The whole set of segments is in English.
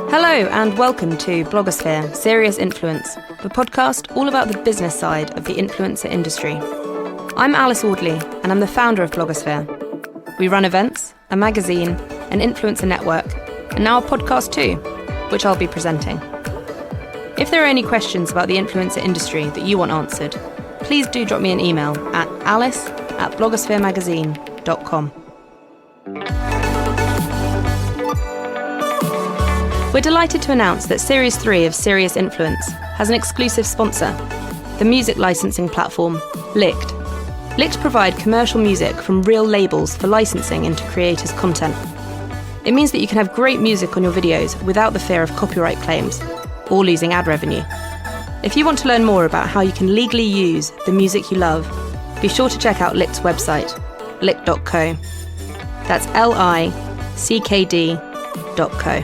Hello and welcome to Blogosphere, Serious Influence, the podcast all about the business side of the influencer industry. I'm Alice Audley and I'm the founder of Blogosphere. We run events, a magazine, an influencer network, and now a podcast too, which I'll be presenting. If there are any questions about the influencer industry that you want answered, please do drop me an email at alice@blogospheremagazine.com. We're delighted to announce that Series 3 of Serious Influence has an exclusive sponsor, the music licensing platform Licked. Licked provide commercial music from real labels for licensing into creators' content. It means that you can have great music on your videos without the fear of copyright claims or losing ad revenue. If you want to learn more about how you can legally use the music you love, be sure to check out Licked's website, licked.co. That's lickd.co.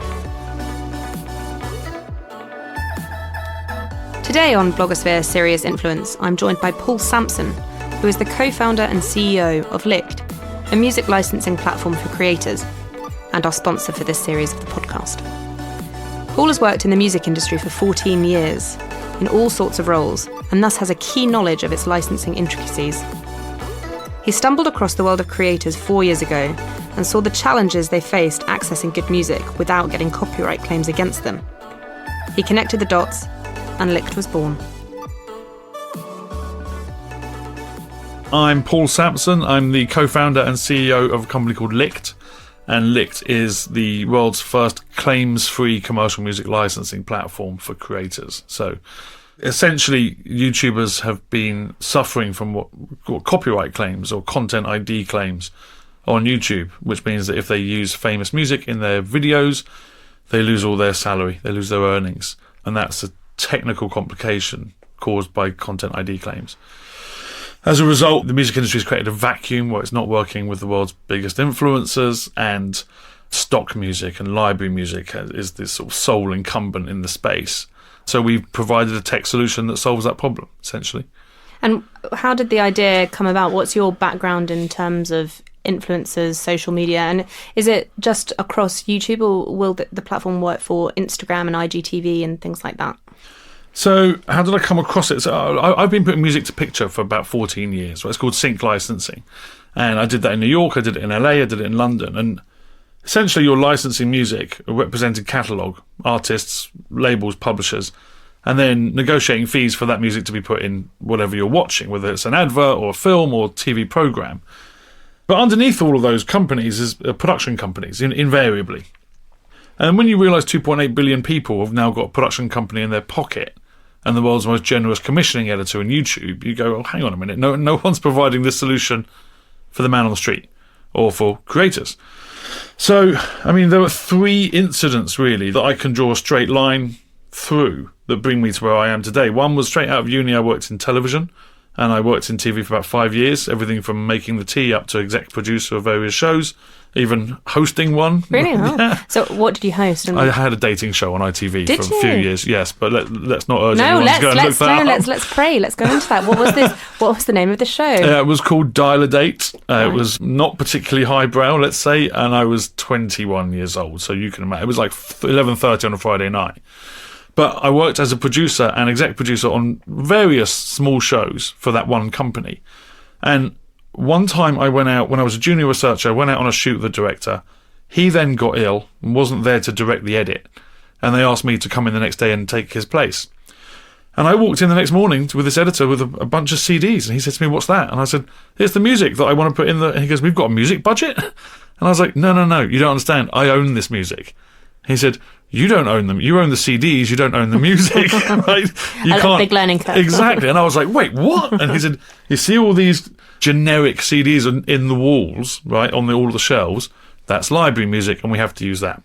Today on Blogosphere Serious Influence, I'm joined by Paul Sampson, who is the co-founder and CEO of Licked, a music licensing platform for creators, and our sponsor for this series of the podcast. Paul has worked in the music industry for 14 years, in all sorts of roles, and thus has a keen knowledge of its licensing intricacies. He stumbled across the world of creators 4 years ago and saw the challenges they faced accessing good music without getting copyright claims against them. He connected the dots, and Licked was born. I'm Paul Sampson. I'm the co-founder and CEO of a company called Licked, and Licked is the world's first claims-free commercial music licensing platform for creators. So essentially, YouTubers have been suffering from what copyright claims or content ID claims on YouTube, which means that if they use famous music in their videos, they lose all their salary, they lose their earnings, and that's a technical complication caused by content ID claims. As a result, the music industry has created a vacuum where it's not working with the world's biggest influencers, and stock music and library music is this sort of sole incumbent in the space. So we've provided a tech solution that solves that problem, essentially. And how did the idea come about? What's your background in terms of influencers, social media, and is it just across YouTube, or will the platform work for Instagram and IGTV and things like that? So how did I come across it? So I've been putting music to picture for about 14 years. It's called sync licensing. And I did that in New York, I did it in LA, I did it in London. And essentially you're licensing music, a represented catalogue, artists, labels, publishers, and then negotiating fees for that music to be put in whatever you're watching, whether it's an advert or a film or TV programme. But underneath all of those companies is production companies, invariably. And when you realise 2.8 billion people have now got a production company in their pocket, and the world's most generous commissioning editor in YouTube, you go, oh, hang on a minute, no one's providing this solution for the man on the street or for creators. So, I mean, there were 3 incidents, really, that I can draw a straight line through that bring me to where I am today. One was straight out of uni. I worked in television, and I worked in TV for about 5 years, everything from making the tea up to exec producer of various shows, even hosting one. Really? Oh. Yeah. So what did you host? I had a dating show on ITV did for you? a few years, yes, but let's not urge anyone to go and look that up. Let's pray. Let's go into that. What was this? What was the name of the show? It was called Dial a Date. It was not particularly highbrow, let's say, and I was 21 years old, so you can imagine. It was like 11:30 on a Friday night. But I worked as a producer and exec producer on various small shows for that one company. And one time I went out, when I was a junior researcher, I went out on a shoot with the director. He then got ill and wasn't there to direct the edit. And they asked me to come in the next day and take his place. And I walked in the next morning with this editor with a bunch of CDs. And he said to me, what's that? And I said, it's the music that I want to put in the... And he goes, we've got a music budget? And I was like, no, you don't understand. I own this music. He said, you don't own them. You own the CDs. You don't own the music. Right? You can't. Big learning curve. Exactly. And I was like, wait, what? And he said, you see all these generic CDs in the walls, right, on all the shelves? That's library music, and we have to use that.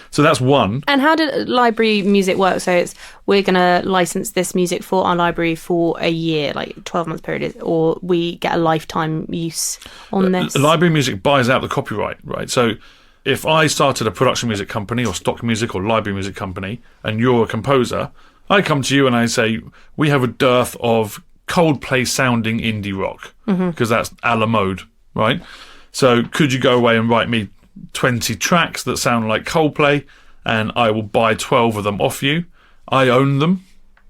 So that's one. And how did library music work? So we're going to license this music for our library for a year, like 12-month period, or we get a lifetime use on this? Library music buys out the copyright, right? So if I started a production music company or stock music or library music company and you're a composer, I come to you and I say, we have a dearth of Coldplay sounding indie rock, because that's a la mode, right? So could you go away and write me 20 tracks that sound like Coldplay and I will buy 12 of them off you. I own them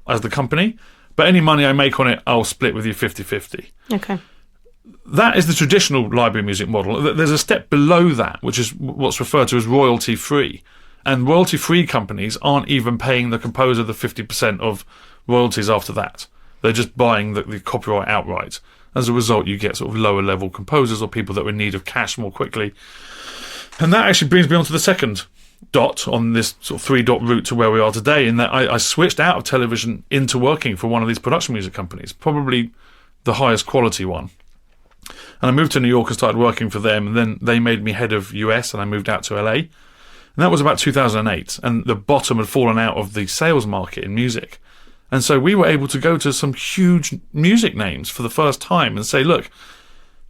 as the company, but any money I make on it, I'll split with you 50-50. Okay. That is the traditional library music model. There's a step below that, which is what's referred to as royalty-free. And royalty-free companies aren't even paying the composer the 50% of royalties after that. They're just buying the copyright outright. As a result, you get sort of lower-level composers or people that are in need of cash more quickly. And that actually brings me on to the second dot on this sort of 3-dot route to where we are today, in that I switched out of television into working for one of these production music companies, probably the highest quality one. And I moved to New York and started working for them, and then they made me head of US, and I moved out to LA. And that was about 2008, and the bottom had fallen out of the sales market in music. And so we were able to go to some huge music names for the first time and say, look,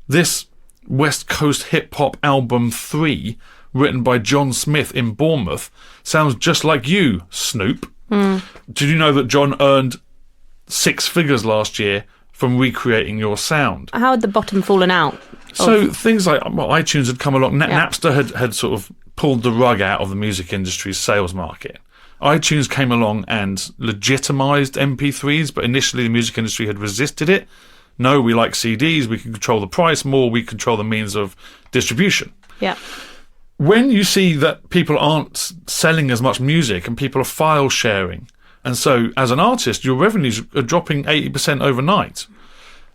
this West Coast hip-hop album 3, written by John Smith in Bournemouth, sounds just like you, Snoop. Did you know that John earned 6 figures last year from recreating your sound? How had the bottom fallen out? So things like iTunes had come along. Napster had sort of pulled the rug out of the music industry's sales market. iTunes came along and legitimized MP3s, but initially the music industry had resisted it. No, we like CDs, we can control the price more, we control the means of distribution. Yeah. When you see that people aren't selling as much music and people are file sharing, and so as an artist, your revenues are dropping 80% overnight.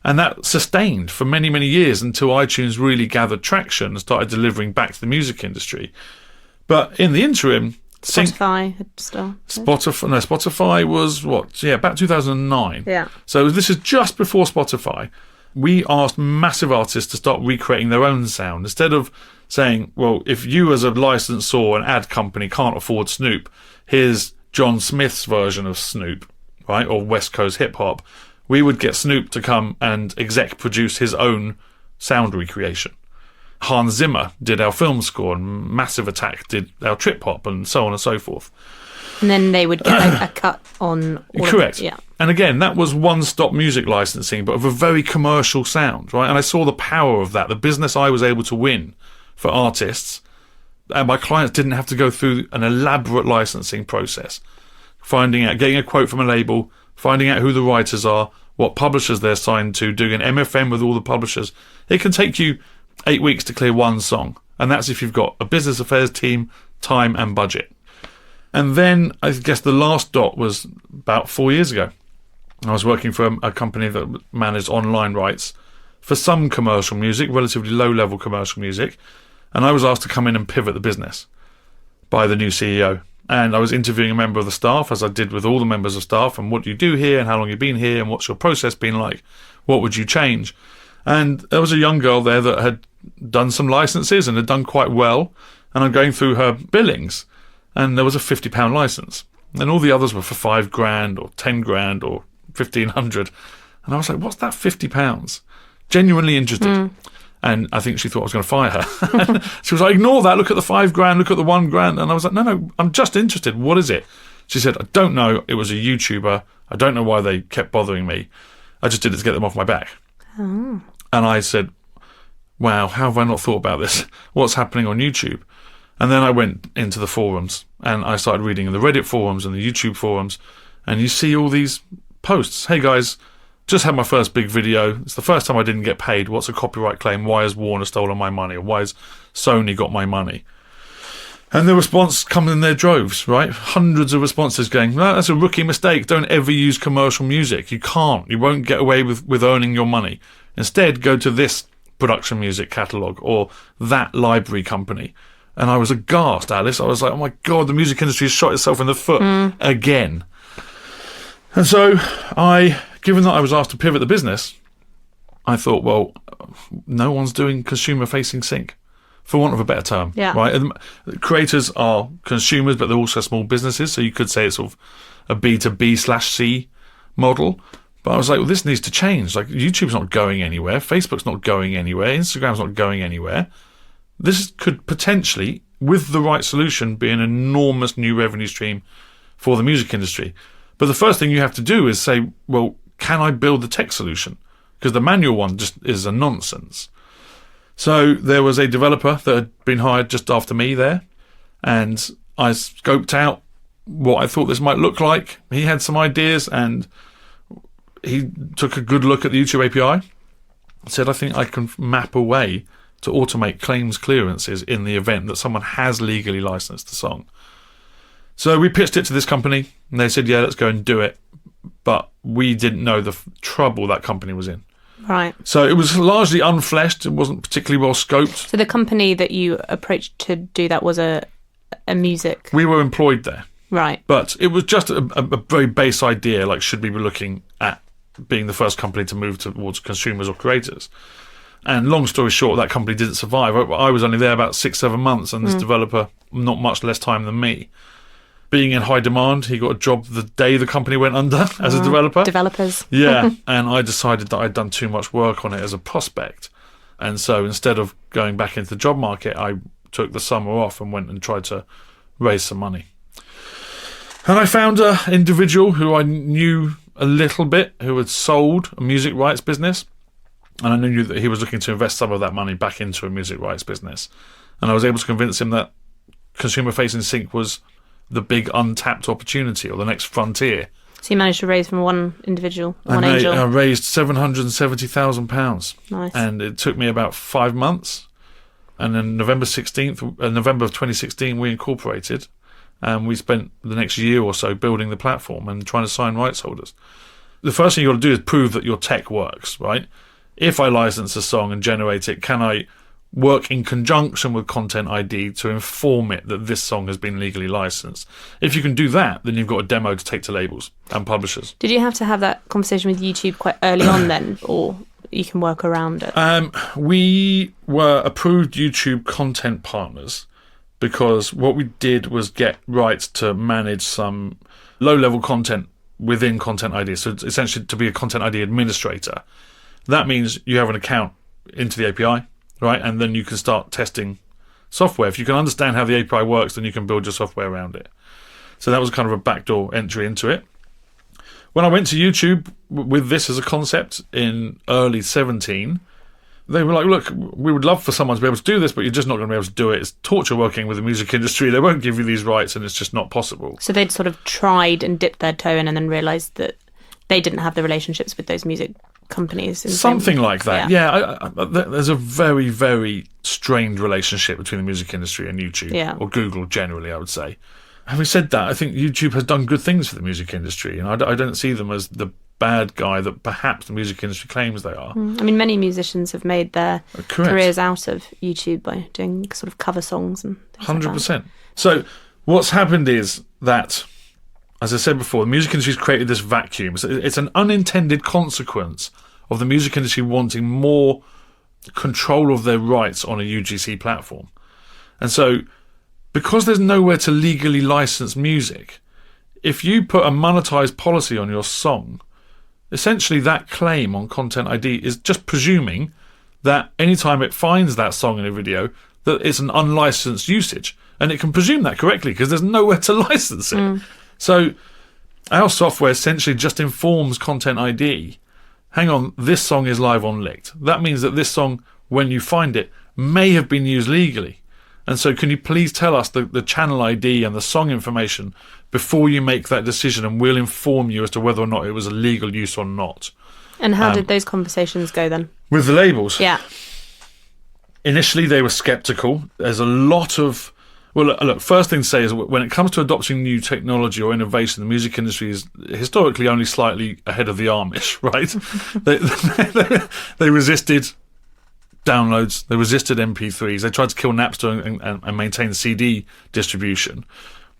And that sustained for many, many years until iTunes really gathered traction and started delivering back to the music industry. But in the interim, Spotify had started. Spotify was about 2009. Yeah. So this is just before Spotify. We asked massive artists to start recreating their own sound. Instead of saying, well, if you as a licensor or an ad company can't afford Snoop, here's John Smith's version of Snoop, right, or West Coast hip-hop, we would get Snoop to come and exec produce his own sound recreation. Hans Zimmer did our film score, and Massive Attack did our trip-hop, and so on and so forth. And then they would get a cut on all Correct. Of it. Yeah. And again, that was one-stop music licensing, but of a very commercial sound, right? And I saw the power of that, the business I was able to win for artists, and my clients didn't have to go through an elaborate licensing process. Finding out, getting a quote from a label, finding out who the writers are, what publishers they're signed to, doing an MFM with all the publishers. It can take you 8 weeks to clear one song, and that's if you've got a business affairs team, time and budget. And then I guess the last dot was about 4 years ago. I was working for a company that managed online rights for some commercial music, relatively low-level commercial music, and I was asked to come in and pivot the business by the new CEO. And I was interviewing a member of the staff, as I did with all the members of staff, and what do you do here, and how long you've been here, and what's your process been like? What would you change? And there was a young girl there that had done some licenses and had done quite well, and I'm going through her billings, and there was a £50 license, and all the others were for $5,000 or $10,000 or $1,500, and I was like, what's that £50? Genuinely interested. And I think she thought I was going to fire her. She was like, ignore that, look at the $5,000, look at the $1,000. And I was like, no, I'm just interested. What is it? She said, I don't know. It was a YouTuber. I don't know why they kept bothering me. I just did it to get them off my back. Oh. And I said, wow, how have I not thought about this? What's happening on YouTube? And then I went into the forums and I started reading the Reddit forums and the YouTube forums. And you see all these posts. Hey guys, just had my first big video. It's the first time I didn't get paid. What's a copyright claim? Why has Warner stolen my money? Or why has Sony got my money? And the response comes in their droves, right? Hundreds of responses going, no, that's a rookie mistake. Don't ever use commercial music. You can't. You won't get away with earning your money. Instead, go to this production music catalogue or that library company. And I was aghast, Alice. I was like, oh my God, the music industry has shot itself in the foot again. And so given that I was asked to pivot the business, I thought, well, no one's doing consumer-facing sync, for want of a better term. Yeah. Right? And creators are consumers, but they're also small businesses, so you could say it's sort of a B2B/C model. But I was like, well, this needs to change. Like, YouTube's not going anywhere, Facebook's not going anywhere, Instagram's not going anywhere. This could potentially, with the right solution, be an enormous new revenue stream for the music industry. But the first thing you have to do is say, well, can I build the tech solution? Because the manual one just is a nonsense. So there was a developer that had been hired just after me there, and I scoped out what I thought this might look like. He had some ideas, and he took a good look at the YouTube API. Said, I think I can map a way to automate claims clearances in the event that someone has legally licensed the song. So we pitched it to this company, and they said, yeah, let's go and do it. But we didn't know the trouble that company was in. Right. So it was largely unfleshed. It wasn't particularly well scoped. So the company that you approached to do that was a music... We were employed there. Right. But it was just a very base idea, like, should we be looking at being the first company to move towards consumers or creators? And long story short, that company didn't survive. I was only there about 6-7 months, and this developer, not much less time than me. Being in high demand, he got a job the day the company went under as a developer. Developers. Yeah, and I decided that I'd done too much work on it as a prospect. And so instead of going back into the job market, I took the summer off and went and tried to raise some money. And I found an individual who I knew a little bit, who had sold a music rights business. And I knew that he was looking to invest some of that money back into a music rights business. And I was able to convince him that consumer-facing sync was the big untapped opportunity, or the next frontier. So you managed to raise from one individual, angel? I raised £770,000. Nice. And it took me about 5 months. And then November of 2016, we incorporated. And we spent the next year or so building the platform and trying to sign rights holders. The first thing you've got to do is prove that your tech works, right? If I license a song and generate it, can I work in conjunction with Content ID to inform it that this song has been legally licensed? If you can do that, then you've got a demo to take to labels and publishers. Did you have to have that conversation with YouTube quite early on then, or you can work around it? We were approved YouTube content partners because what we did was get rights to manage some low-level content within Content ID. So it's essentially to be a Content ID administrator. That means you have an account into the API, right? And then you can start testing software. If you can understand how the API works, then you can build your software around it. So that was kind of a backdoor entry into it. When I went to YouTube with this as a concept in early 17, they were like, look, we would love for someone to be able to do this, but you're just not going to be able to do it. It's torture working with the music industry. They won't give you these rights, and it's just not possible. So they'd sort of tried and dipped their toe in and then realised that they didn't have the relationships with those music companies. Something like that. Yeah. There's a very, very strained relationship between the music industry and YouTube, or Google generally, I would say. Having said that, I think YouTube has done good things for the music industry, and I don't see them as the bad guy that perhaps the music industry claims they are. I mean, many musicians have made their careers out of YouTube by doing sort of cover songs and things 100%. Like that. So what's happened is that, as I said before, the music industry's created this vacuum. It's an unintended consequence of the music industry wanting more control of their rights on a UGC platform. And so, because there's nowhere to legally license music, if you put a monetized policy on your song, essentially that claim on Content ID is just presuming that anytime it finds that song in a video, that it's an unlicensed usage. And it can presume that correctly because there's nowhere to license it. So our software essentially just informs Content ID, hang on, this song is live on Licked. That means that this song, when you find it, may have been used legally. And so can you please tell us the channel ID and the song information before you make that decision, and we'll inform you as to whether or not it was a legal use or not. And how did those conversations go then? With the labels? Yeah. Initially, they were sceptical. There's a lot of... Well, look, first thing to say is when it comes to adopting new technology or innovation, the music industry is historically only slightly ahead of the Amish, right? They resisted downloads, they resisted MP3s, they tried to kill Napster and maintain CD distribution.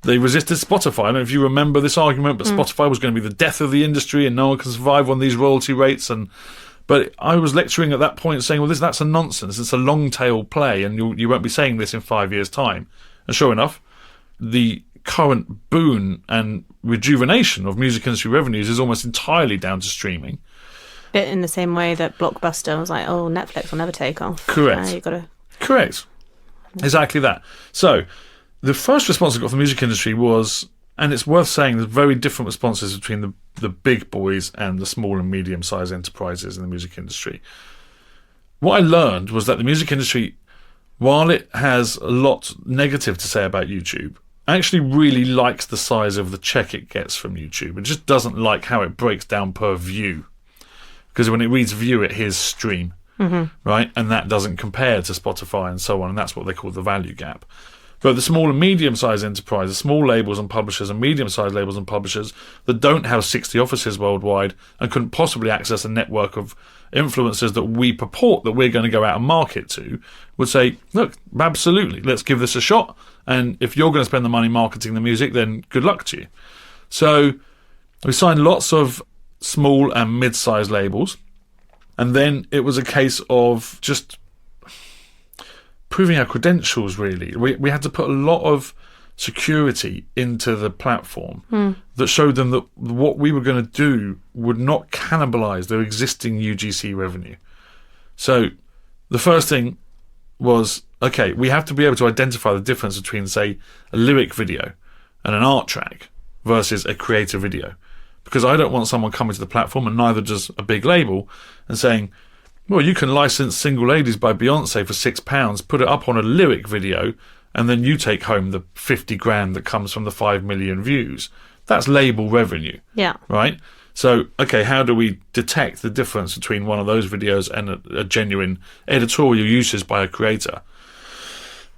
They resisted Spotify. I don't know if you remember this argument, but Spotify was going to be the death of the industry and no one can survive on these royalty rates. But I was lecturing at that point saying, well, that's a nonsense. It's a long-tail play and you won't be saying this in 5 years' time. And sure enough, the current boon and rejuvenation of music industry revenues is almost entirely down to streaming. Bit in the same way that Blockbuster was like, oh, Netflix will never take off. Correct. Correct. Exactly that. So the first response I got from the music industry was, and it's worth saying there's very different responses between the big boys and the small and medium-sized enterprises in the music industry. What I learned was that the music industry, while it has a lot negative to say about YouTube, actually really likes the size of the check it gets from YouTube. It just doesn't like how it breaks down per view. Because when it reads view, it hears stream, right? And that doesn't compare to Spotify and so on, and that's what they call the value gap. But the small and medium-sized enterprises, small labels and publishers and medium-sized labels and publishers that don't have 60 offices worldwide and couldn't possibly access a network of influencers that we purport that we're going to go out and market to, would say, look, absolutely, let's give this a shot. And if you're going to spend the money marketing the music, then good luck to you. So we signed lots of small and mid-sized labels. And then it was a case of just proving our credentials, really. We had to put a lot of security into the platform that showed them that what we were going to do would not cannibalize their existing UGC revenue. So the first thing was, okay, we have to be able to identify the difference between, say, a lyric video and an art track versus a creator video. Because I don't want someone coming to the platform, and neither does a big label, and saying, well, you can license Single Ladies by Beyonce for £6, put it up on a lyric video, and then you take home the 50 grand that comes from the 5 million views. That's label revenue. Yeah. Right? So, okay, how do we detect the difference between one of those videos and a genuine editorial uses by a creator?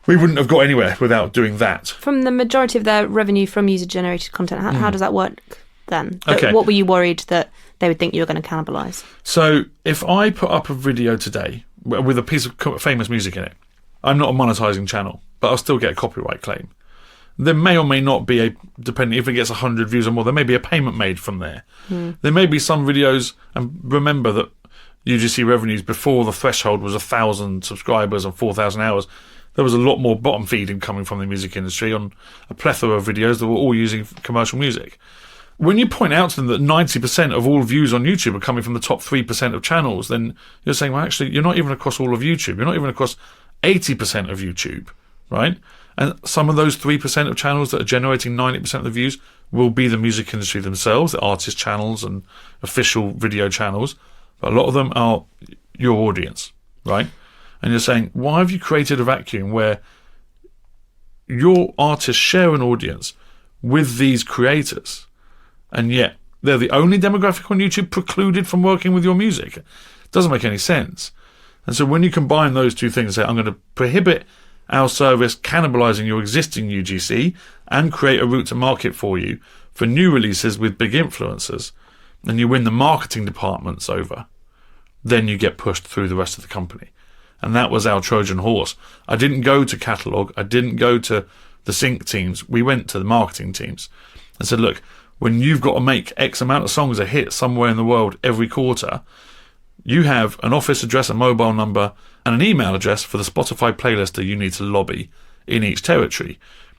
We wouldn't have got anywhere without doing that. From the majority of their revenue from user-generated content, how does that work then? Okay. What were you worried that they would think you were going to cannibalise? So if I put up a video today with a piece of famous music in it, I'm not a monetising channel, but I'll still get a copyright claim. There may or may not be depending if it gets 100 views or more, there may be a payment made from there. There may be some videos, and remember that UGC revenues before the threshold was 1,000 subscribers and 4,000 hours. There was a lot more bottom feeding coming from the music industry on a plethora of videos that were all using commercial music. When you point out to them that 90% of all views on YouTube are coming from the top 3% of channels, then you're saying, well, actually, you're not even across all of YouTube. You're not even across 80% of YouTube, right? And some of those 3% of channels that are generating 90% of the views will be the music industry themselves, the artist channels and official video channels. But a lot of them are your audience, right? And you're saying, why have you created a vacuum where your artists share an audience with these creators, and yet they're the only demographic on YouTube precluded from working with your music? It doesn't make any sense. And so when you combine those two things, say, I'm going to prohibit our service cannibalizing your existing UGC and create a route to market for you for new releases with big influencers, and you win the marketing departments over, then you get pushed through the rest of the company. And that was our Trojan horse. I didn't go to catalog. I didn't go to the sync teams. We went to the marketing teams and said, look, when you've got to make X amount of songs a hit somewhere in the world every quarter, you have an office address, a mobile number, and an email address for the Spotify playlist that you need to lobby in each territory.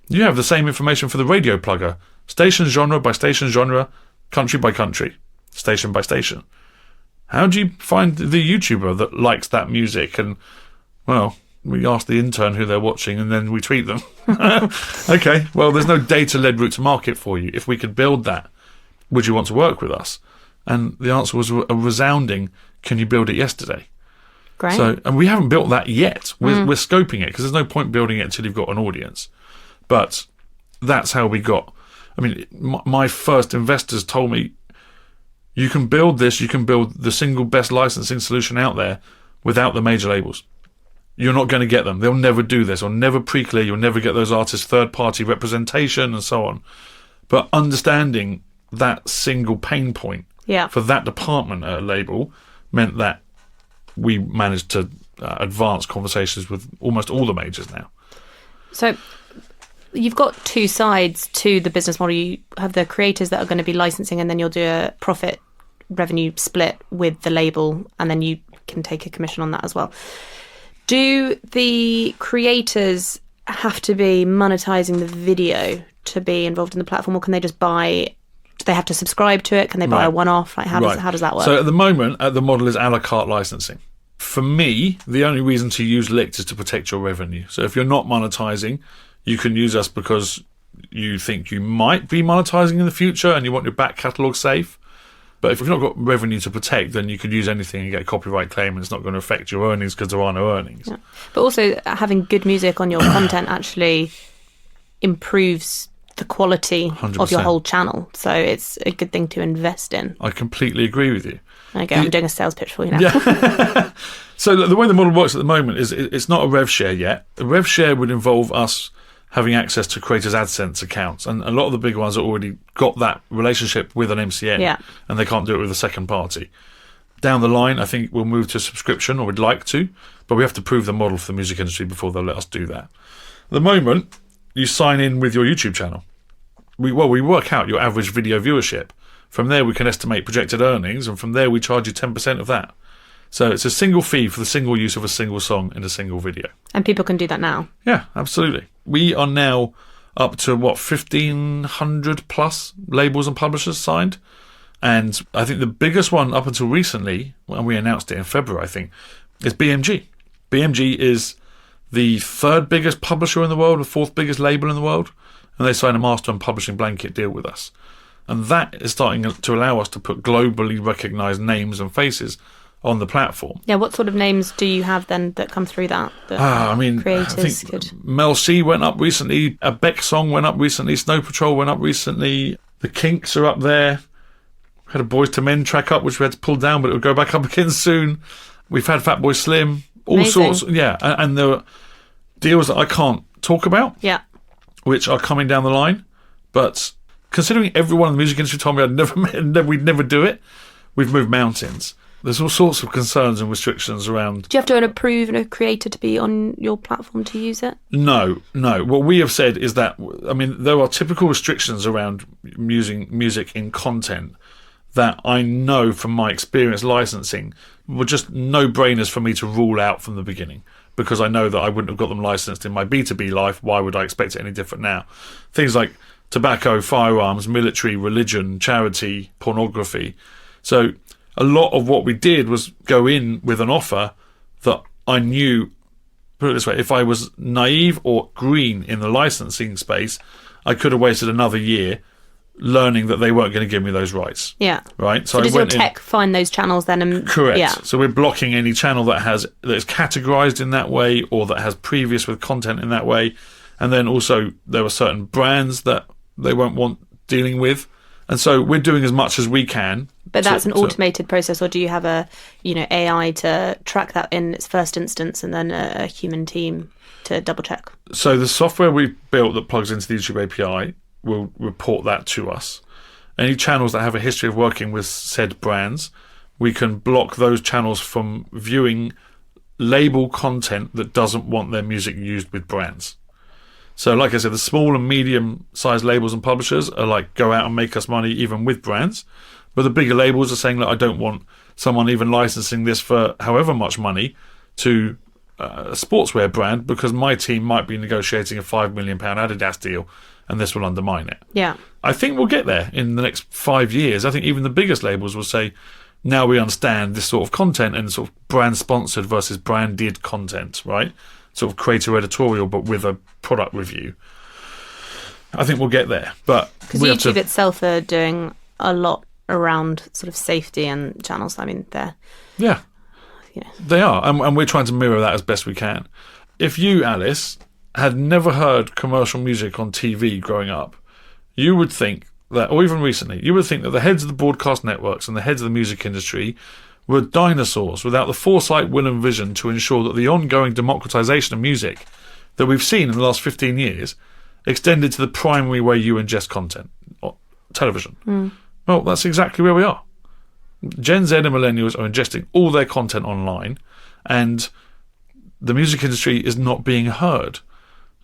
You have the same information for the radio plugger, station genre by station genre, country by country, station by station. How do you find the YouTuber that likes that music? And, well, we ask the intern who they're watching and then we tweet them. Okay, well, there's no data-led route to market for you. If we could build that, would you want to work with us? And the answer was a resounding, can you build it yesterday? Great. So, and we haven't built that yet. We're scoping it because there's no point building it until you've got an audience. But that's how we got. I mean, my first investors told me, you can build this, you can build the single best licensing solution out there without the major labels. You're not going to get them. They'll never do this, or never pre-clear. You'll never get those artists' third-party representation and so on. But understanding that single pain point for that department at a label meant that we managed to advance conversations with almost all the majors now. So you've got two sides to the business model. You have the creators that are going to be licensing, and then you'll do a profit revenue split with the label, and then you can take a commission on that as well. Do the creators have to be monetizing the video to be involved in the platform, or can they just buy? Do they have to subscribe to it? Can they buy a one-off? Like how does that work? So at the moment, the model is a la carte licensing. For me, the only reason to use Licked is to protect your revenue. So if you're not monetizing, you can use us because you think you might be monetizing in the future and you want your back catalogue safe. But if you've not got revenue to protect, then you could use anything and get a copyright claim, and it's not going to affect your earnings because there are no earnings. Yeah. But also having good music on your content actually improves the quality 100%. of your whole channel. So it's a good thing to invest in. I completely agree with you. Okay, I'm doing a sales pitch for you now. Yeah. So the way the model works at the moment is it's not a rev share yet. A rev share would involve us having access to creators' AdSense accounts, and a lot of the big ones have already got that relationship with an MCN, and they can't do it with a second party. Down the line, I think we'll move to subscription, or we'd like to, but we have to prove the model for the music industry before they'll let us do that. At the moment, you sign in with your YouTube channel. We work out your average video viewership. From there, we can estimate projected earnings, and from there, we charge you 10% of that. So it's a single fee for the single use of a single song in a single video. And people can do that now? Yeah, absolutely. We are now up to, 1,500 plus labels and publishers signed. And I think the biggest one up until recently, when we announced it in February, I think, is BMG. BMG is the third biggest publisher in the world, the fourth biggest label in the world, and they signed a master and publishing blanket deal with us. And that is starting to allow us to put globally recognised names and faces on the platform. Yeah, what sort of names do you have then that come through that? Creators I think could... Mel C went up recently, a Beck song went up recently, Snow Patrol went up recently, the Kinks are up there. We had a Boys to Men track up, which we had to pull down, but it will go back up again soon. We've had Fatboy Slim, all Amazing. sorts, yeah, and there are deals that I can't talk about, which are coming down the line. But considering everyone in the music industry told me we'd never do it, we've moved mountains. There's all sorts of concerns and restrictions around. Do you have to approve a creator to be on your platform to use it? No. What we have said is that, there are typical restrictions around using music in content that I know from my experience licensing were just no-brainers for me to rule out from the beginning, because I know that I wouldn't have got them licensed in my B2B life. Why would I expect it any different now? Things like tobacco, firearms, military, religion, charity, pornography. So a lot of what we did was go in with an offer that I knew, put it this way, if I was naive or green in the licensing space, I could have wasted another year learning that they weren't going to give me those rights. Yeah. Right? So does your tech find those channels then? Correct. Yeah. So we're blocking any channel that is categorised in that way, or that has previous with content in that way. And then also there are certain brands that they won't want dealing with. And so we're doing as much as we can. But that's an automated process, or do you have a AI to track that in its first instance, and then a human team to double check? So the software we've built that plugs into the YouTube API will report that to us. Any channels that have a history of working with said brands, we can block those channels from viewing label content that doesn't want their music used with brands. So like I said, the small and medium-sized labels and publishers are like, go out and make us money even with brands. But the bigger labels are saying, look, I don't want someone even licensing this for however much money to a sportswear brand, because my team might be negotiating a £5 million Adidas deal, and this will undermine it. Yeah. I think we'll get there in the next 5 years. I think even the biggest labels will say, now we understand this sort of content and sort of brand-sponsored versus branded content, right? Sort of creator editorial, but with a product review. I think we'll get there. But because YouTube itself are doing a lot around sort of safety and channels. They are, and we're trying to mirror that as best we can. If you, Alice, had never heard commercial music on TV growing up, you would think that, or even recently, you would think that the heads of the broadcast networks and the heads of the music industry were dinosaurs without the foresight, will and vision to ensure that the ongoing democratization of music that we've seen in the last 15 years extended to the primary way you ingest content, or television. Well, that's exactly where we are. Gen Z and millennials are ingesting all their content online, and the music industry is not being heard.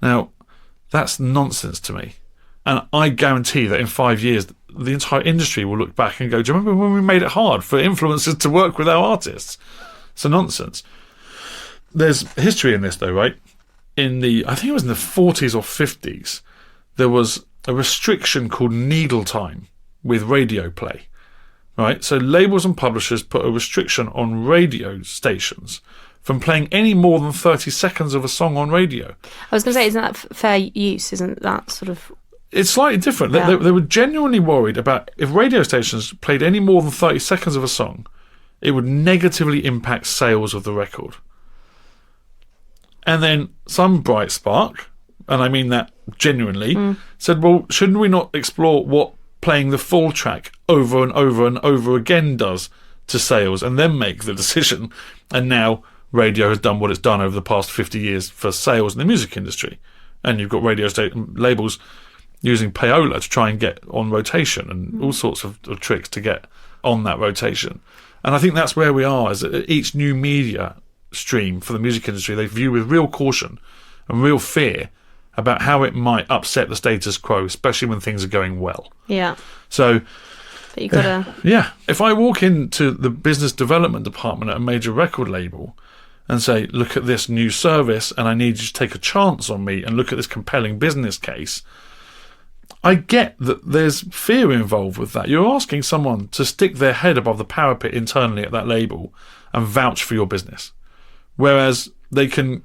Now, that's nonsense to me. And I guarantee that in 5 years, the entire industry will look back and go, do you remember when we made it hard for influencers to work with our artists? It's a nonsense. There's history in this, though, right? I think it was in the 40s or 50s, there was a restriction called needle time with radio play, right? So labels and publishers put a restriction on radio stations from playing any more than 30 seconds of a song on radio. I was going to say, isn't that fair use? Isn't that sort of... It's slightly different. Yeah. They were genuinely worried about if radio stations played any more than 30 seconds of a song, it would negatively impact sales of the record. And then some bright spark, and I mean that genuinely, said, well, shouldn't we not explore what playing the full track over and over and over again does to sales, and then make the decision? And now radio has done what it's done over the past 50 years for sales in the music industry. And you've got radio labels using payola to try and get on rotation and all sorts of tricks to get on that rotation. And I think that's where we are, is that each new media stream for the music industry, they view with real caution and real fear about how it might upset the status quo, especially when things are going well. Yeah. So, but you gotta... yeah. If I walk into the business development department at a major record label and say, look at this new service and I need you to take a chance on me and look at this compelling business case, I get that there's fear involved with that. You're asking someone to stick their head above the parapet internally at that label and vouch for your business. Whereas they can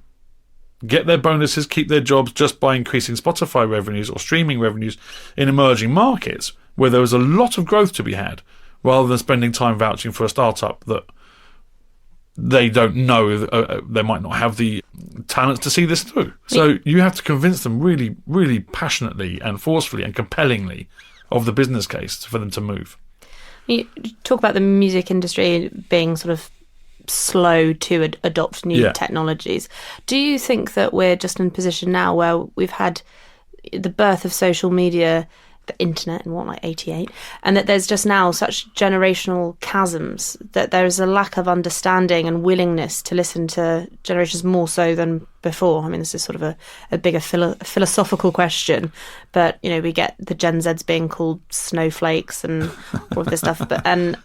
get their bonuses, keep their jobs just by increasing Spotify revenues or streaming revenues in emerging markets where there is a lot of growth to be had, rather than spending time vouching for a startup that they don't know, they might not have the talents to see this through. So you have to convince them really, really passionately and forcefully and compellingly of the business case for them to move. You talk about the music industry being sort of slow to adopt new technologies. Do you think that we're just in a position now where we've had the birth of social media, the internet in like 88, and that there's just now such generational chasms that there is a lack of understanding and willingness to listen to generations more so than before? I mean, this is sort of a bigger philosophical question, but you know, we get the Gen Zs being called snowflakes and all of this stuff, and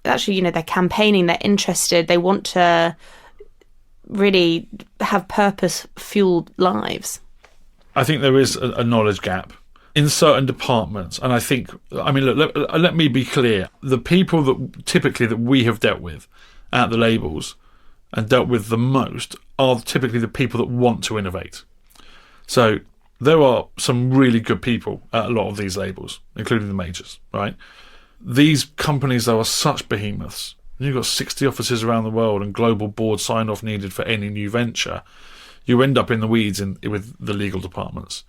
actually, you know, they're campaigning, they're interested, they want to really have purpose-fueled lives. I think there is a knowledge gap in certain departments, and I think, I mean, look, let me be clear. The people that typically that we have dealt with at the labels and dealt with the most are typically the people that want to innovate. So there are some really good people at a lot of these labels, including the majors, right? These companies, though, are such behemoths. You've got 60 offices around the world and global board sign-off needed for any new venture. You end up in the weeds with the legal departments.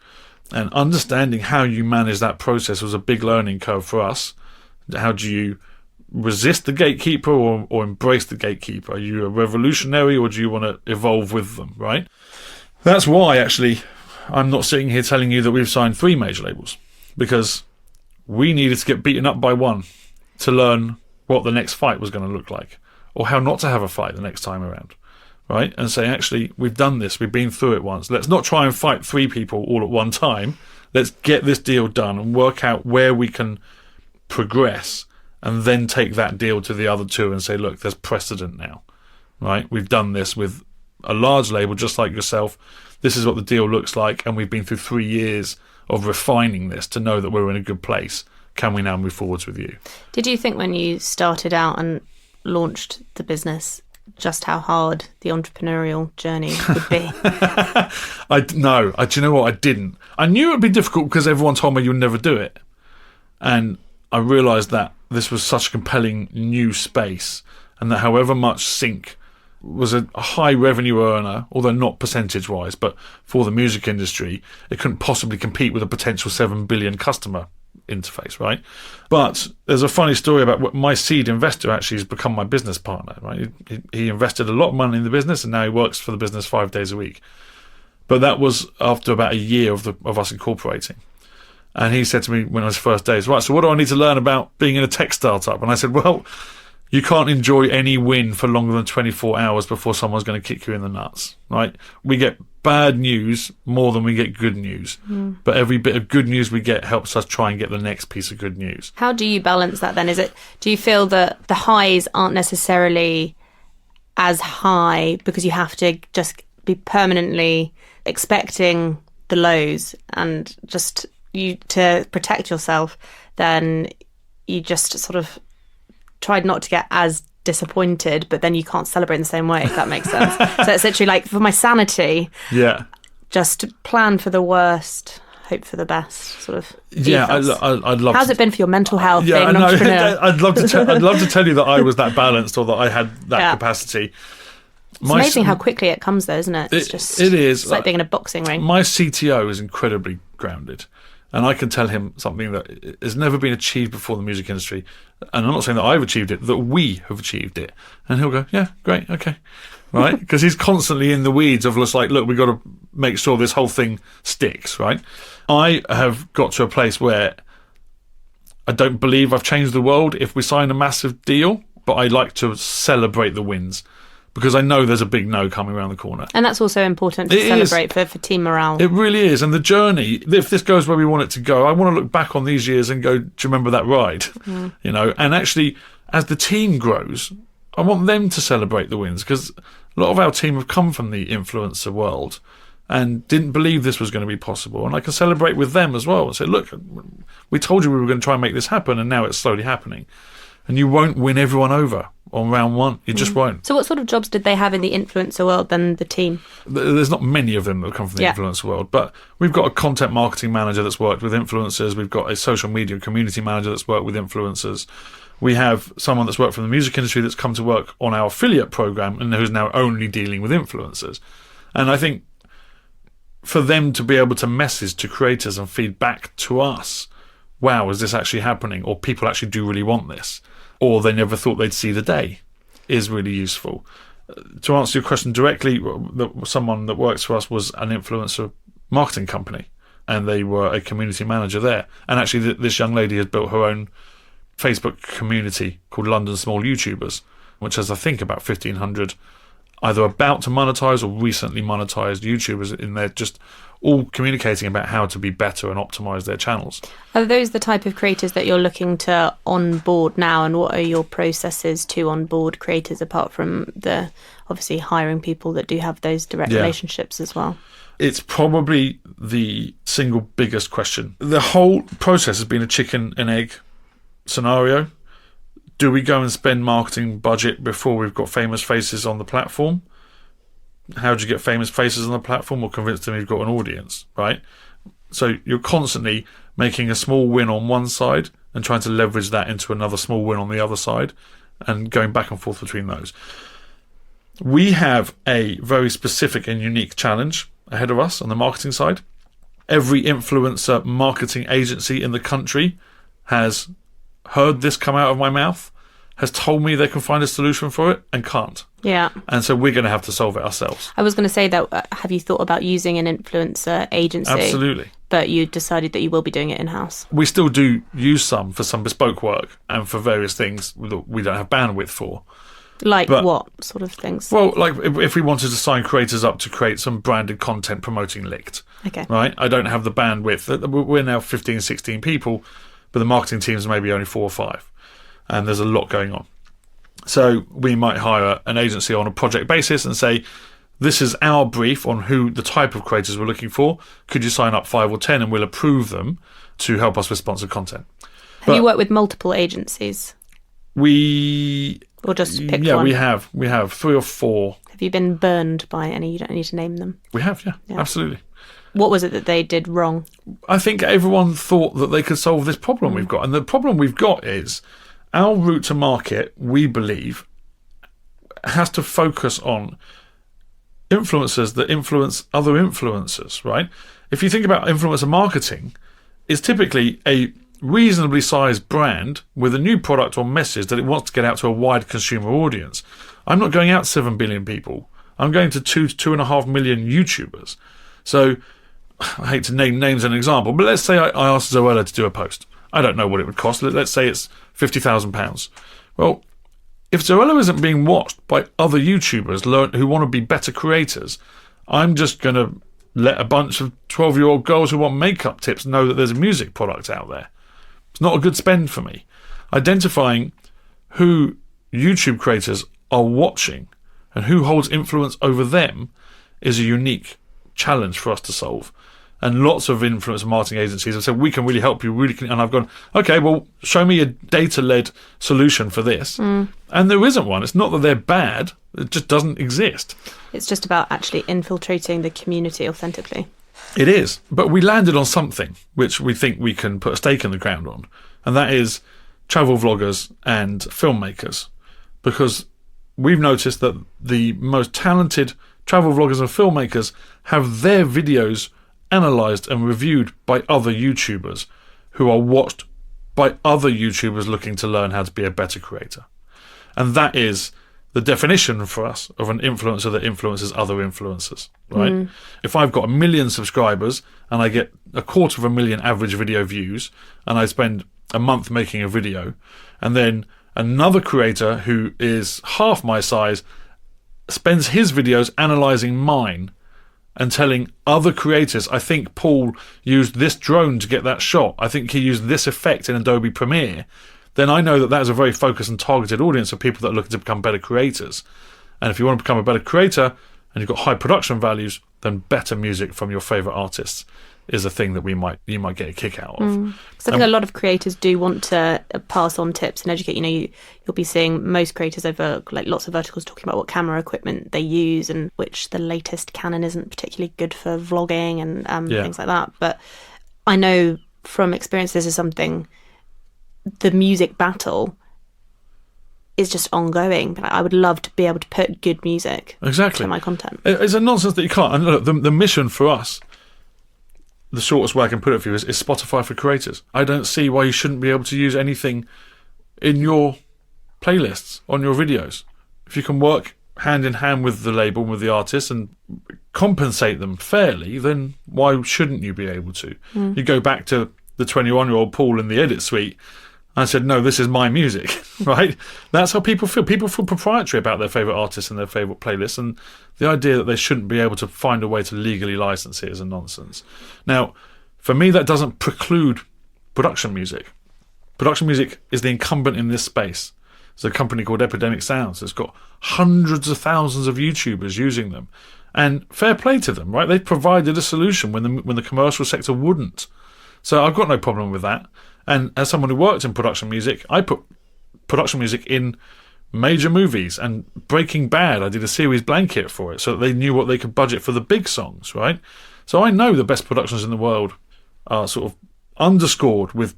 And understanding how you manage that process was a big learning curve for us. How do you resist the gatekeeper or embrace the gatekeeper? Are you a revolutionary or do you want to evolve with them, right? That's why, actually, I'm not sitting here telling you that we've signed 3 major labels, because we needed to get beaten up by one to learn what the next fight was going to look like, or how not to have a fight the next time around, right? And say, actually, we've done this, we've been through it once. Let's not try and fight 3 people all at one time. Let's get this deal done and work out where we can progress, and then take that deal to the other 2 and say, look, there's precedent now, right? We've done this with a large label just like yourself. This is what the deal looks like, and we've been through 3 years of refining this to know that we're in a good place. Can we now move forwards with you? Did you think when you started out and launched the business just how hard the entrepreneurial journey would be? No, do you know what? I didn't. I knew it would be difficult because everyone told me you'd never do it. And I realised that this was such a compelling new space, and that however much Sync was a high revenue earner, although not percentage-wise, but for the music industry, it couldn't possibly compete with a potential 7 billion customer interface, right? But there's a funny story about what my seed investor actually has become my business partner, right? He invested a lot of money in the business, and now he works for the business 5 days a week. But that was after about a year of us incorporating. And he said to me when I was first days, right, so what do I need to learn about being in a tech startup? And I said, well, you can't enjoy any win for longer than 24 hours before someone's going to kick you in the nuts, right? We get bad news more than we get good news. But every bit of good news we get helps us try and get the next piece of good news. How do you balance that then? Do you feel that the highs aren't necessarily as high because you have to just be permanently expecting the lows, and just you to protect yourself, then you just sort of tried not to get as disappointed, but then you can't celebrate in the same way, if that makes sense? So it's literally like, for my sanity, just plan for the worst, hope for the best, sort of. Yeah, I'd love. How's it been for your mental health being an entrepreneur? I'd love to tell you that I was that balanced or that I had that capacity. It's amazing how quickly it comes, though, isn't it? It is. It's like being in a boxing ring. My CTO is incredibly grounded, and I can tell him something that has never been achieved before in the music industry. And I'm not saying that I've achieved it, that we have achieved it. And he'll go, yeah, great, okay. Right? Because he's constantly in the weeds of just like, look, we've got to make sure this whole thing sticks, right? I have got to a place where I don't believe I've changed the world if we sign a massive deal, but I like to celebrate the wins because I know there's a big no coming around the corner. And that's also important to celebrate for team morale. It really is. And the journey, if this goes where we want it to go, I want to look back on these years and go, do you remember that ride? You know, and actually, as the team grows, I want them to celebrate the wins because a lot of our team have come from the influencer world and didn't believe this was going to be possible. And I can celebrate with them as well and say, look, we told you we were going to try and make this happen, and now it's slowly happening. And you won't win everyone over on round one. You just won't. So what sort of jobs did they have in the influencer world than the team? There's not many of them that come from the influencer world, but we've got a content marketing manager that's worked with influencers. We've got a social media community manager that's worked with influencers. We have someone that's worked from the music industry that's come to work on our affiliate program and who's now only dealing with influencers. And I think for them to be able to message to creators and feed back to us, wow, is this actually happening? Or people actually do really want this. Or they never thought they'd see the day, is really useful. To answer your question directly, someone that works for us was an influencer marketing company, and they were a community manager there. And actually, this young lady has built her own Facebook community called London Small YouTubers, which has, I think, about 1,500 either about to monetize or recently monetized YouTubers in there, just all communicating about how to be better and optimize their channels. Are those the type of creators that you're looking to onboard now, and what are your processes to onboard creators apart from the obviously hiring people that do have those direct relationships as well? It's probably the single biggest question. The whole process has been a chicken and egg scenario. Do we go and spend marketing budget before we've got famous faces on the platform? How do you get famous faces on the platform? Or convince them you've got an audience, right? So you're constantly making a small win on one side and trying to leverage that into another small win on the other side and going back and forth between those. We have a very specific and unique challenge ahead of us on the marketing side. Every influencer marketing agency in the country has heard this come out of my mouth, has told me they can find a solution for it and can't. Yeah. And so we're going to have to solve it ourselves. I was going to say that, have you thought about using an influencer agency? Absolutely. But you decided that you will be doing it in-house. We still do use some for some bespoke work and for various things that we don't have bandwidth for. Like what sort of things? Well, like if we wanted to sign creators up to create some branded content promoting Licked. Okay. Right? I don't have the bandwidth. We're now 15, 16 people, but the marketing teams are maybe only 4 or 5. And there's a lot going on. So we might hire an agency on a project basis and say, this is our brief on who the type of creators we're looking for. Could you sign up 5 or 10 and we'll approve them to help us with sponsored content? Have you worked with multiple agencies? Or just pick one? Yeah, we have 3 or 4. Have you been burned by any? You don't need to name them. We have, yeah. Absolutely. What was it that they did wrong? I think everyone thought that they could solve this problem we've got. And the problem we've got is our route to market, we believe, has to focus on influencers that influence other influencers, right? If you think about influencer marketing, it's typically a reasonably sized brand with a new product or message that it wants to get out to a wide consumer audience. I'm not going out to 7 billion people. I'm going to 2.5 million YouTubers. So I hate to name names as an example, but let's say I asked Zoella to do a post. I don't know what it would cost. Let's say it's £50,000. Well, if Zoella isn't being watched by other YouTubers who want to be better creators, I'm just going to let a bunch of 12-year-old girls who want makeup tips know that there's a music product out there. It's not a good spend for me. Identifying who YouTube creators are watching and who holds influence over them is a unique challenge for us to solve. And lots of influencer marketing agencies have said, we can really help you, and I've gone, okay, well, show me a data-led solution for this. And there isn't one. It's not that they're bad, it just doesn't exist. It's just about actually infiltrating the community authentically. It is, but we landed on something which we think we can put a stake in the ground on, and that is travel vloggers and filmmakers, because we've noticed that the most talented travel vloggers and filmmakers have their videos analysed and reviewed by other YouTubers who are watched by other YouTubers looking to learn how to be a better creator. And that is the definition for us of an influencer that influences other influencers, right? If I've got 1 million subscribers and I get 250,000 average video views and I spend a month making a video, and then another creator who is half my size spends his videos analysing mine and telling other creators, I think Paul used this drone to get that shot, I think he used this effect in Adobe Premiere, then I know that that is a very focused and targeted audience of people that are looking to become better creators. And if you want to become a better creator and you've got high production values, then better music from your favourite artists is a thing that you might get a kick out of. So I think a lot of creators do want to pass on tips and educate. You'll be seeing most creators over lots of verticals talking about what camera equipment they use and which the latest Canon isn't particularly good for vlogging and things like that. But I know from experience this is something, the music battle is just ongoing. But I would love to be able to put good music to my content. It's a nonsense that you can't. And look, the mission for us, the shortest way I can put it for you is Spotify for creators. I don't see why you shouldn't be able to use anything in your playlists, on your videos. If you can work hand in hand with the label, with the artist, and compensate them fairly, then why shouldn't you be able to? You go back to the 21-year-old Paul in the edit suite, I said, no, this is my music, right? That's how people feel. People feel proprietary about their favourite artists and their favourite playlists, and the idea that they shouldn't be able to find a way to legally license it is a nonsense. Now, for me, that doesn't preclude production music. Production music is the incumbent in this space. There's a company called Epidemic Sounds that's got hundreds of thousands of YouTubers using them. And fair play to them, right? They've provided a solution when the commercial sector wouldn't. So I've got no problem with that. And as someone who worked in production music, I put production music in major movies. And Breaking Bad, I did a series blanket for it so that they knew what they could budget for the big songs, right? So I know the best productions in the world are sort of underscored with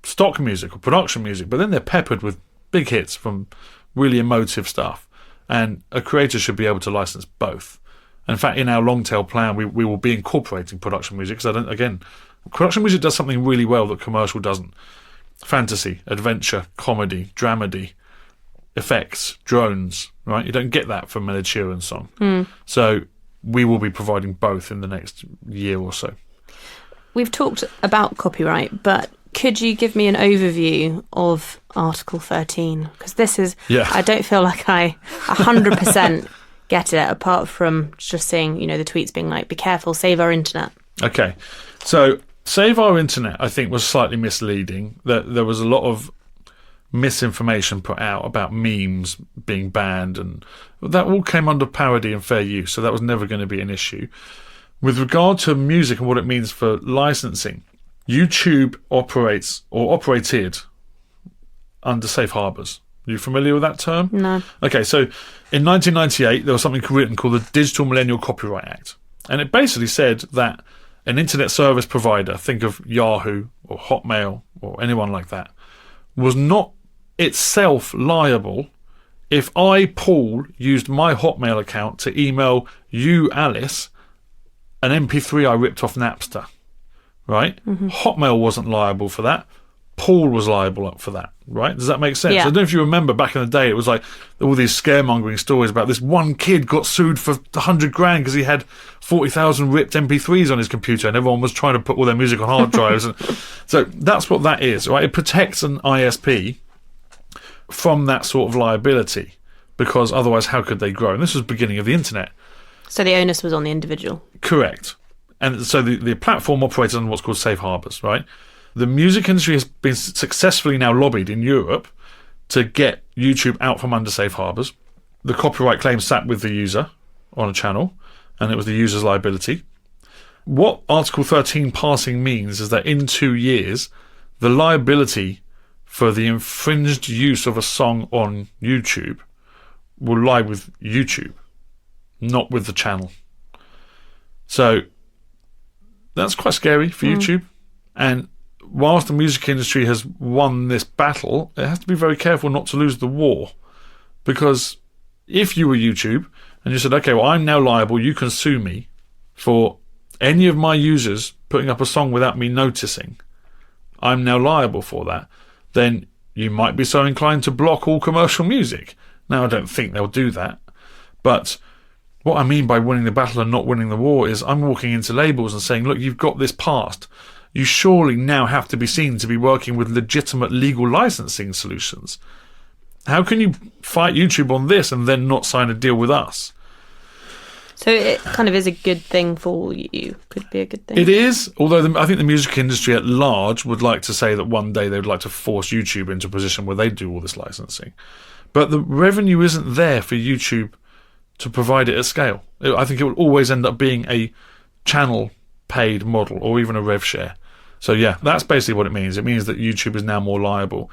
stock music or production music, but then they're peppered with big hits from really emotive stuff. And a creator should be able to license both. In fact, in our long tail plan, we will be incorporating production music because production music does something really well that commercial doesn't. Fantasy, adventure, comedy, dramedy, effects, drones, right? You don't get that from an Ed Sheeran song. So we will be providing both in the next year or so. We've talked about copyright, but could you give me an overview of Article 13? Because this is, I don't feel like I 100% get it, apart from just seeing, the tweets being like, be careful, save our internet. Okay, so Save Our Internet, I think, was slightly misleading. There was a lot of misinformation put out about memes being banned, and that all came under parody and fair use, so that was never going to be an issue. With regard to music and what it means for licensing, YouTube operates or operated under safe harbours. Are you familiar with that term? No. Okay, so in 1998, there was something written called the Digital Millennial Copyright Act, and it basically said that an internet service provider, think of Yahoo or Hotmail or anyone like that, was not itself liable if I, Paul, used my Hotmail account to email you, Alice, an MP3 I ripped off Napster, right? Hotmail wasn't liable for that. Paul was liable for that, right? Does that make sense? Yeah. I don't know if you remember back in the day, it was like all these scaremongering stories about this one kid got sued for 100 grand because he had 40,000 ripped MP3s on his computer and everyone was trying to put all their music on hard drives. And so that's what that is, right? It protects an ISP from that sort of liability because otherwise how could they grow? And this was the beginning of the internet. So the onus was on the individual. Correct. And so the platform operates on what's called safe harbours, right? The music industry has been successfully now lobbied in Europe to get YouTube out from under safe harbours. The copyright claim sat with the user on a channel, and it was the user's liability. What Article 13 passing means is that in 2 years, the liability for the infringed use of a song on YouTube will lie with YouTube, not with the channel. So that's quite scary for YouTube. And whilst the music industry has won this battle, it has to be very careful not to lose the war, because if you were YouTube and you said, okay, well, I'm now liable, you can sue me for any of my users putting up a song without me noticing, I'm now liable for that, then you might be so inclined to block all commercial music. Now, I don't think they'll do that, but what I mean by winning the battle and not winning the war is I'm walking into labels and saying, look, you've got this past. You surely now have to be seen to be working with legitimate legal licensing solutions. How can you fight YouTube on this and then not sign a deal with us? So it kind of is a good thing for you. Could be a good thing. It is, although I think the music industry at large would like to say that one day they would like to force YouTube into a position where they do all this licensing. But the revenue isn't there for YouTube to provide it at scale. I think it will always end up being a channel paid model or even a rev share. So yeah, that's basically what it means. It means that YouTube is now more liable.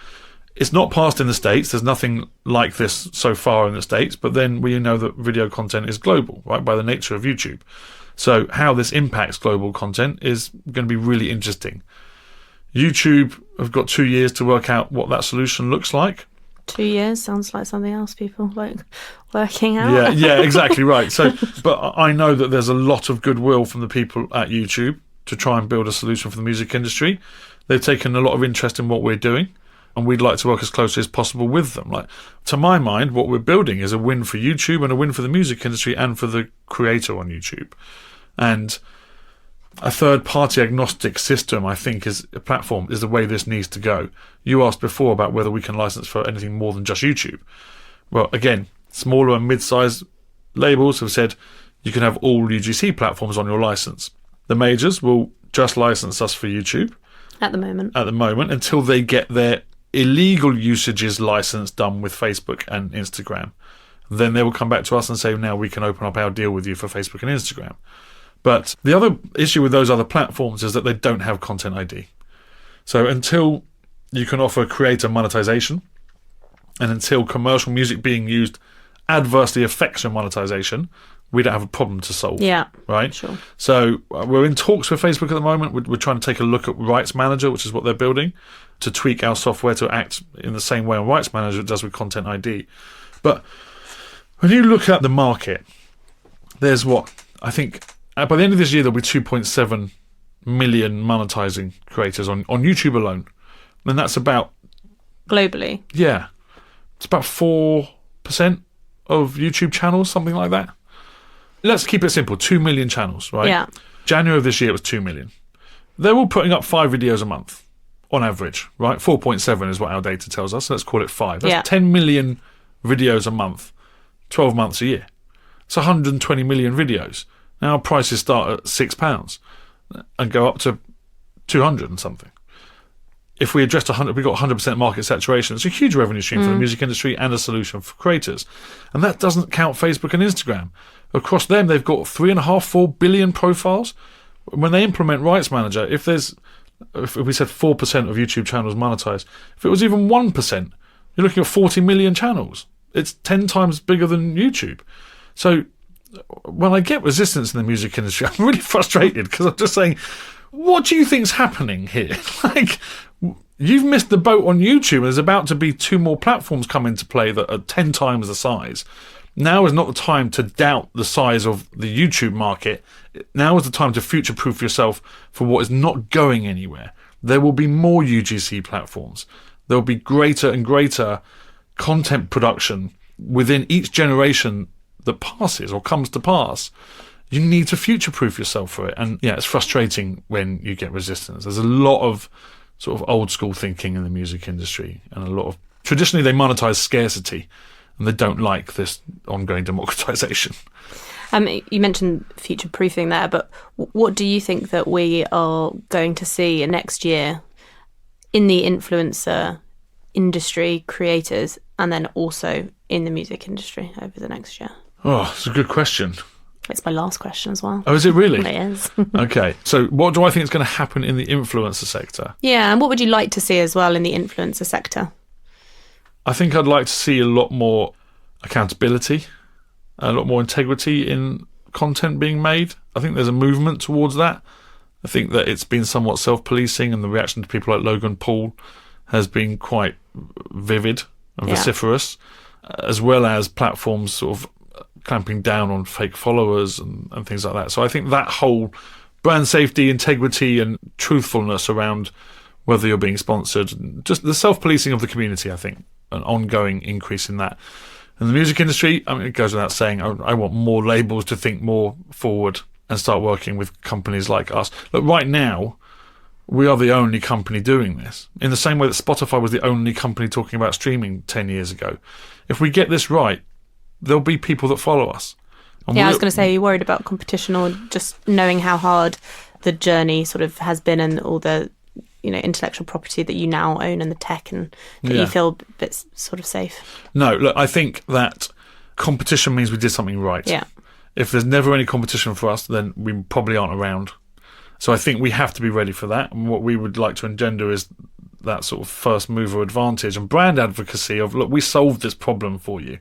It's not passed in the States. There's nothing like this so far in the States, but then we know that video content is global, right, by the nature of YouTube. So how this impacts global content is going to be really interesting. YouTube have got 2 years to work out what that solution looks like. 2 years sounds like something else people like working out. Yeah, exactly right. So, but I know that there's a lot of goodwill from the people at YouTube to try and build a solution for the music industry. They've taken a lot of interest in what we're doing, and we'd like to work as closely as possible with them. Like, to my mind, what we're building is a win for YouTube and a win for the music industry and for the creator on YouTube. And a third-party agnostic system, I think, is a platform, is the way this needs to go. You asked before about whether we can license for anything more than just YouTube. Well, again, smaller and mid-sized labels have said you can have all UGC platforms on your license. The majors will just license us for YouTube. At the moment, until they get their illegal usages license done with Facebook and Instagram. Then they will come back to us and say, now we can open up our deal with you for Facebook and Instagram. But the other issue with those other platforms is that they don't have Content ID. So until you can offer creator monetization, and until commercial music being used adversely affects your monetization, we don't have a problem to solve. Yeah, right? Sure. So we're in talks with Facebook at the moment. We're trying to take a look at Rights Manager, which is what they're building, to tweak our software to act in the same way on Rights Manager it does with Content ID. But when you look at the market, there's what? I think by the end of this year, there'll be 2.7 million monetizing creators on YouTube alone. And that's about... globally? Yeah. It's about 4% of YouTube channels, something like that. Let's keep it simple. 2 million channels, right? Yeah. January of this year, it was 2 million. They're all putting up 5 videos a month, on average, right? 4.7 is what our data tells us. So let's call it 5. That's 10 million videos a month, 12 months a year. It's 120 million videos. Now prices start at £6 and go up to 200 and something. If we addressed 100, we got 100% market saturation. It's a huge revenue stream for the music industry and a solution for creators. And that doesn't count Facebook and Instagram. Across them, they've got 3.5-4 billion profiles. When they implement Rights Manager, if we said 4% of YouTube channels monetized, if it was even 1%, you're looking at 40 million channels. It's 10 times bigger than YouTube. So when I get resistance in the music industry, I'm really frustrated because I'm just saying, what do you think's happening here? Like, you've missed the boat on YouTube. There's about to be 2 more platforms come into play that are 10 times the size. Now is not the time to doubt the size of the YouTube market. Now is the time to future-proof yourself for what is not going anywhere. There will be more UGC platforms. There will be greater and greater content production within each generation that passes or comes to pass. You need to future-proof yourself for it. And yeah, it's frustrating when you get resistance. There's a lot of sort of old-school thinking in the music industry, and a lot of... Traditionally, they monetize scarcity, and they don't like this ongoing democratization. You mentioned future-proofing there, but what do you think that we are going to see next year in the influencer industry, creators, and then also in the music industry over the next year? Oh, it's a good question. It's my last question as well. Oh, is it really? It is. Okay, so what do I think is going to happen in the influencer sector? Yeah, and what would you like to see as well in the influencer sector? I think I'd like to see a lot more accountability, a lot more integrity in content being made. I think there's a movement towards that. I think that it's been somewhat self-policing, and the reaction to people like Logan Paul has been quite vivid and vociferous. as well as platforms sort of clamping down on fake followers and things like that. So I think that whole brand safety, integrity and truthfulness around whether you're being sponsored, just the self-policing of the community, I think, an ongoing increase in that. And the music industry, I mean, it goes without saying, I want more labels to think more forward and start working with companies like us. Look, right now, we are the only company doing this, in the same way that Spotify was the only company talking about streaming 10 years ago. If we get this right, there'll be people that follow us. And I was going to say, are you worried about competition, or just knowing how hard the journey sort of has been, and all the, you know, intellectual property that you now own and the tech, and that you feel a bit sort of safe? No, look, I think that competition means we did something right. Yeah. If there's never any competition for us, then we probably aren't around. So I think we have to be ready for that. And what we would like to engender is that sort of first mover advantage and brand advocacy of, look, we solved this problem for you.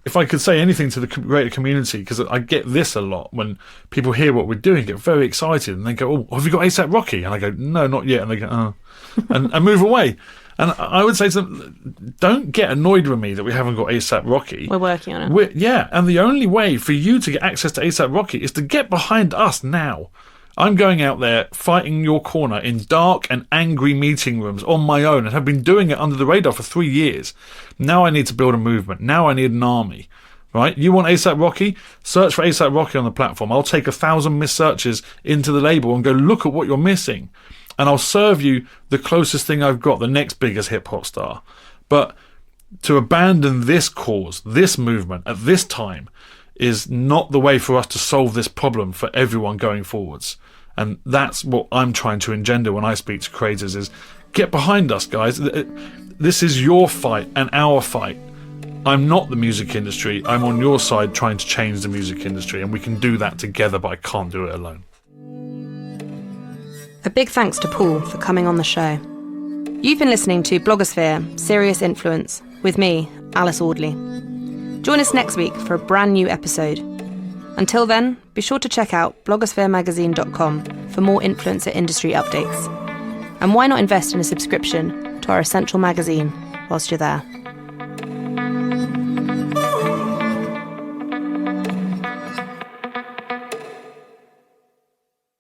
If I could say anything to the greater community, because I get this a lot when people hear what we're doing, get very excited, and they go, oh, have you got ASAP Rocky? And I go, no, not yet. And they go, oh, and move away. And I would say to them, don't get annoyed with me that we haven't got ASAP Rocky. We're working on it. And the only way for you to get access to ASAP Rocky is to get behind us now. I'm going out there fighting your corner in dark and angry meeting rooms on my own, and have been doing it under the radar for 3 years. Now I need to build a movement. Now I need an army, right? You want ASAP Rocky? Search for ASAP Rocky on the platform. I'll take 1,000 missed searches into the label and go, look at what you're missing. And I'll serve you the closest thing I've got, the next biggest hip-hop star. But to abandon this cause, this movement, at this time, is not the way for us to solve this problem for everyone going forwards. And that's what I'm trying to engender when I speak to creators, is get behind us, guys. This is your fight and our fight. I'm not the music industry. I'm on your side trying to change the music industry, and we can do that together, but I can't do it alone. A big thanks to Paul for coming on the show. You've been listening to Blogosphere, Serious Influence, with me, Alice Audley. Join us next week for a brand new episode. Until then, be sure to check out blogospheremagazine.com for more influencer industry updates. And why not invest in a subscription to our essential magazine whilst you're there?